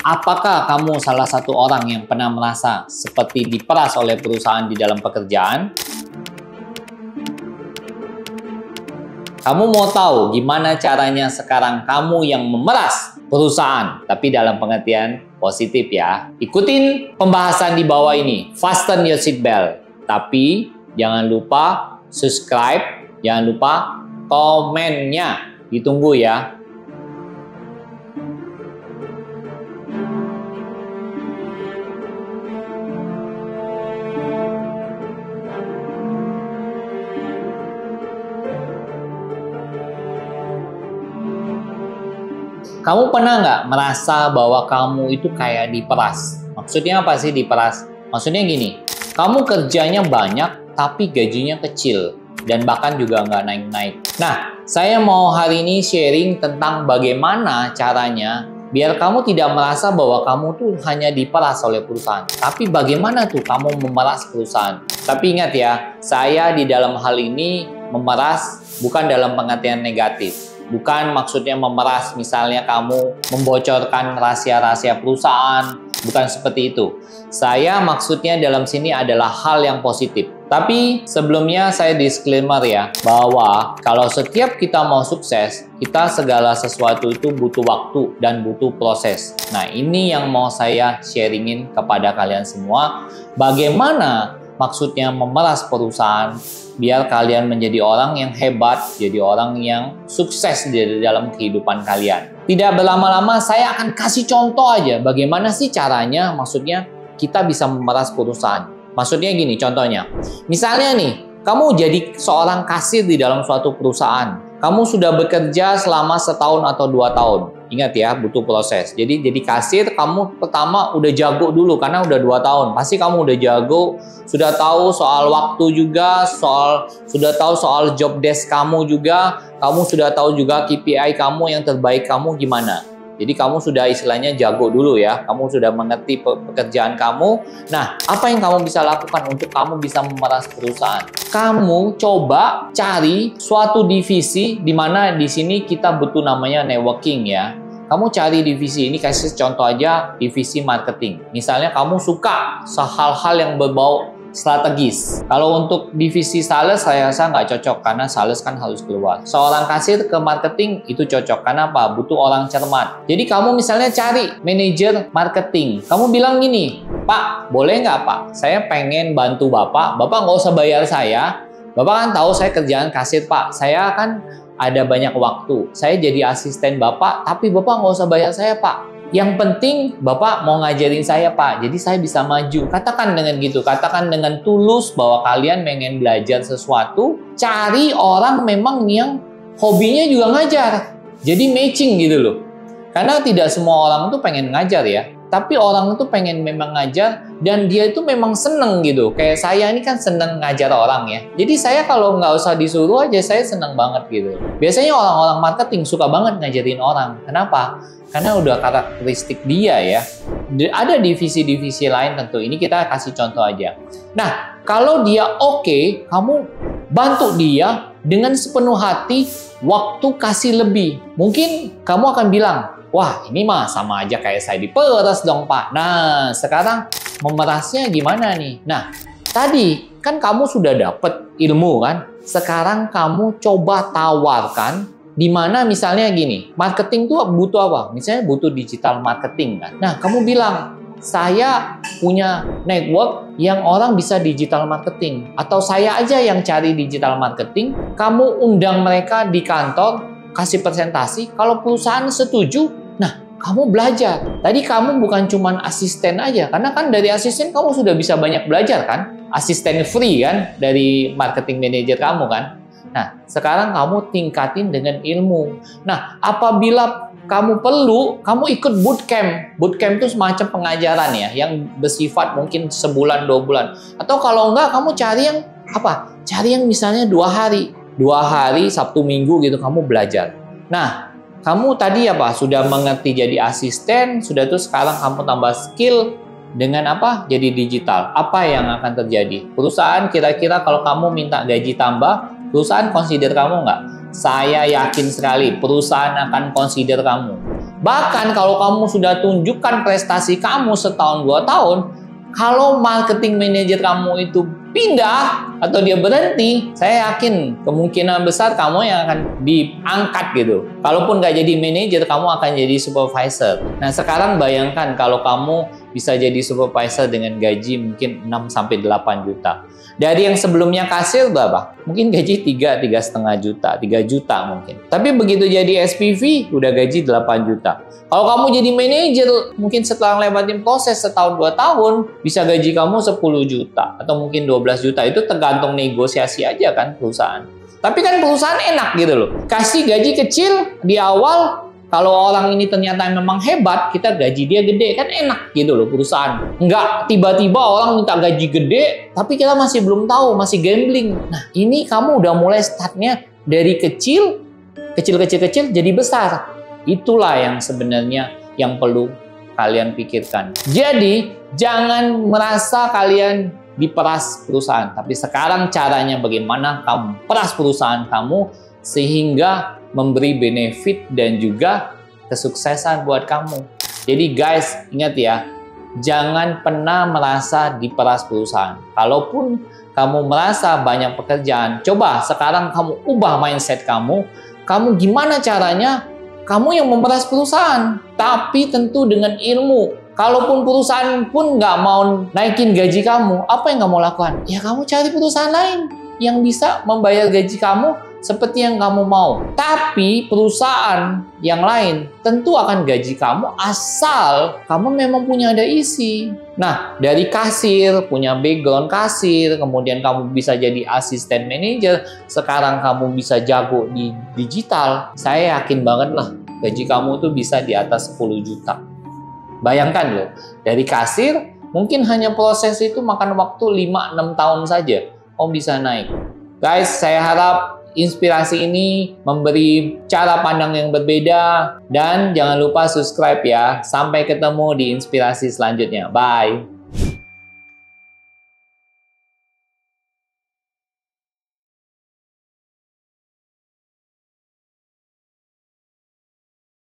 Apakah kamu salah satu orang yang pernah merasa seperti diperas oleh perusahaan di dalam pekerjaan? Kamu mau tahu gimana caranya sekarang kamu yang memeras perusahaan, tapi dalam pengertian positif ya. Ikutin pembahasan di bawah ini. Fasten your seatbelt. Tapi jangan lupa subscribe, jangan lupa komennya. Ditunggu ya. Kamu pernah nggak merasa bahwa kamu itu kayak diperas? Maksudnya apa sih diperas? Maksudnya gini, kamu kerjanya banyak tapi gajinya kecil dan bahkan juga nggak naik-naik. Nah, saya mau hari ini sharing tentang bagaimana caranya biar kamu tidak merasa bahwa kamu tuh hanya diperas oleh perusahaan. Tapi bagaimana tuh kamu memeras perusahaan? Tapi ingat ya, saya di dalam hal ini memeras bukan dalam pengertian negatif. Bukan maksudnya memeras, misalnya kamu membocorkan rahasia-rahasia perusahaan, bukan seperti itu. Saya maksudnya dalam sini adalah hal yang positif. Tapi sebelumnya saya disclaimer ya, bahwa kalau setiap kita mau sukses, kita segala sesuatu itu butuh waktu dan butuh proses. Nah, ini yang mau saya sharingin kepada kalian semua. Bagaimana maksudnya memeras perusahaan biar kalian menjadi orang yang hebat, jadi orang yang sukses di dalam kehidupan kalian. Tidak berlama-lama, saya akan kasih contoh aja bagaimana sih caranya, maksudnya kita bisa memeras perusahaan. Maksudnya gini contohnya, misalnya nih, kamu jadi seorang kasir di dalam suatu perusahaan. Kamu sudah bekerja selama 1 tahun atau 2 tahun. Ingat ya, butuh proses. Jadi kasir, kamu pertama udah jago dulu karena udah 2 tahun. Pasti kamu udah jago, sudah tahu soal waktu juga, sudah tahu soal job desk kamu juga, kamu sudah tahu juga KPI kamu yang terbaik kamu gimana. Jadi kamu sudah istilahnya jago dulu ya, kamu sudah mengerti pekerjaan kamu. Nah, apa yang kamu bisa lakukan untuk kamu bisa memeras perusahaan? Kamu coba cari suatu divisi di mana di sini kita butuh namanya networking ya. Kamu cari divisi ini, kasih contoh aja divisi marketing. Misalnya kamu suka hal-hal yang berbau strategis. Kalau untuk divisi sales saya rasa nggak cocok karena sales kan harus keluar. Seorang kasir ke marketing itu cocok karena apa? Butuh orang cermat. Jadi kamu misalnya cari manajer marketing. Kamu bilang gini, Pak, boleh nggak Pak? Saya pengen bantu Bapak. Bapak nggak usah bayar saya. Bapak kan tahu saya kerjaan kasir Pak. Saya kan ada banyak waktu. Saya jadi asisten Bapak, tapi Bapak nggak usah bayar saya Pak. Yang penting Bapak mau ngajarin saya Pak, jadi saya bisa maju. Katakan dengan gitu, katakan dengan tulus bahwa kalian pengen belajar sesuatu. Cari orang memang yang hobinya juga ngajar. Jadi matching gitu loh. Karena tidak semua orang tuh pengen ngajar ya. Tapi orang itu pengen memang ngajar dan dia itu memang seneng gitu. Kayak saya ini kan seneng ngajar orang ya. Jadi saya kalau nggak usah disuruh aja saya seneng banget gitu. Biasanya orang-orang marketing suka banget ngajarin orang. Kenapa? Karena udah karakteristik dia ya. Ada divisi-divisi lain tentu. Ini kita kasih contoh aja. Nah, kalau dia oke, kamu bantu dia dengan sepenuh hati, waktu kasih lebih. Mungkin kamu akan bilang, wah ini mah sama aja kayak saya diperas dong Pak. Nah, sekarang memerasnya gimana nih? Nah, tadi kan kamu sudah dapat ilmu kan? Sekarang kamu coba tawarkan. Di mana misalnya gini, marketing tuh butuh apa? Misalnya butuh digital marketing kan. Nah, kamu bilang, saya punya network yang orang bisa digital marketing. Atau saya aja yang cari digital marketing, kamu undang mereka di kantor, kasih presentasi, kalau perusahaan setuju, nah kamu belajar. Tadi kamu bukan cuma asisten aja, karena kan dari asisten kamu sudah bisa banyak belajar kan? Asisten free kan dari marketing manager kamu kan? Nah, sekarang kamu tingkatin dengan ilmu. Nah, apabila kamu perlu, kamu ikut bootcamp. Bootcamp itu semacam pengajaran ya, yang bersifat mungkin sebulan, 2 bulan. Atau kalau enggak, kamu cari yang apa? Cari yang misalnya 2 hari. 2 hari, Sabtu Minggu gitu, kamu belajar. Nah, kamu tadi apa? Sudah mengerti jadi asisten, sudah tuh sekarang kamu tambah skill dengan apa? Jadi digital. Apa yang akan terjadi? Perusahaan kira-kira kalau kamu minta gaji tambah, perusahaan consider kamu nggak? Saya yakin sekali perusahaan akan consider kamu. Bahkan kalau kamu sudah tunjukkan prestasi kamu setahun 2 tahun, kalau marketing manager kamu itu pindah atau dia berhenti, saya yakin kemungkinan besar kamu yang akan diangkat gitu. Kalaupun nggak jadi manager, kamu akan jadi supervisor. Nah, sekarang bayangkan kalau kamu bisa jadi supervisor dengan gaji mungkin 6-8 juta. Dari yang sebelumnya kasir berapa? Mungkin gaji 3,5 juta, 3 juta mungkin. Tapi begitu jadi SPV, udah gaji 8 juta. Kalau kamu jadi manajer, mungkin setelah lewatin proses setahun 2 tahun, bisa gaji kamu 10 juta atau mungkin 12 juta. Itu tergantung negosiasi aja kan perusahaan. Tapi kan perusahaan enak gitu loh. Kasih gaji kecil di awal. Kalau orang ini ternyata memang hebat, kita gaji dia gede, kan enak gitu loh perusahaan. Nggak tiba-tiba orang minta gaji gede, tapi kita masih belum tahu, masih gambling. Nah, ini kamu udah mulai startnya dari kecil jadi besar. Itulah yang sebenarnya yang perlu kalian pikirkan. Jadi, jangan merasa kalian diperas perusahaan. Tapi sekarang caranya bagaimana kamu peras perusahaan kamu sehingga memberi benefit dan juga kesuksesan buat kamu. Jadi guys, ingat ya, jangan pernah merasa diperas perusahaan. Kalaupun kamu merasa banyak pekerjaan, coba sekarang kamu ubah mindset kamu. Kamu gimana caranya? Kamu yang memeras perusahaan, tapi tentu dengan ilmu. Kalaupun perusahaan pun nggak mau naikin gaji kamu, apa yang kamu lakukan? Ya kamu cari perusahaan lain yang bisa membayar gaji kamu seperti yang kamu mau. Tapi perusahaan yang lain tentu akan gaji kamu asal kamu memang punya ada isi. Nah, dari kasir, punya background kasir, kemudian kamu bisa jadi asisten manajer, sekarang kamu bisa jago di digital, saya yakin banget lah gaji kamu tuh bisa di atas 10 juta. Bayangkan loh, dari kasir mungkin hanya proses itu makan waktu 5-6 tahun saja, kamu bisa naik. Guys, saya harap inspirasi ini memberi cara pandang yang berbeda dan jangan lupa subscribe ya. Sampai ketemu di inspirasi selanjutnya. Bye.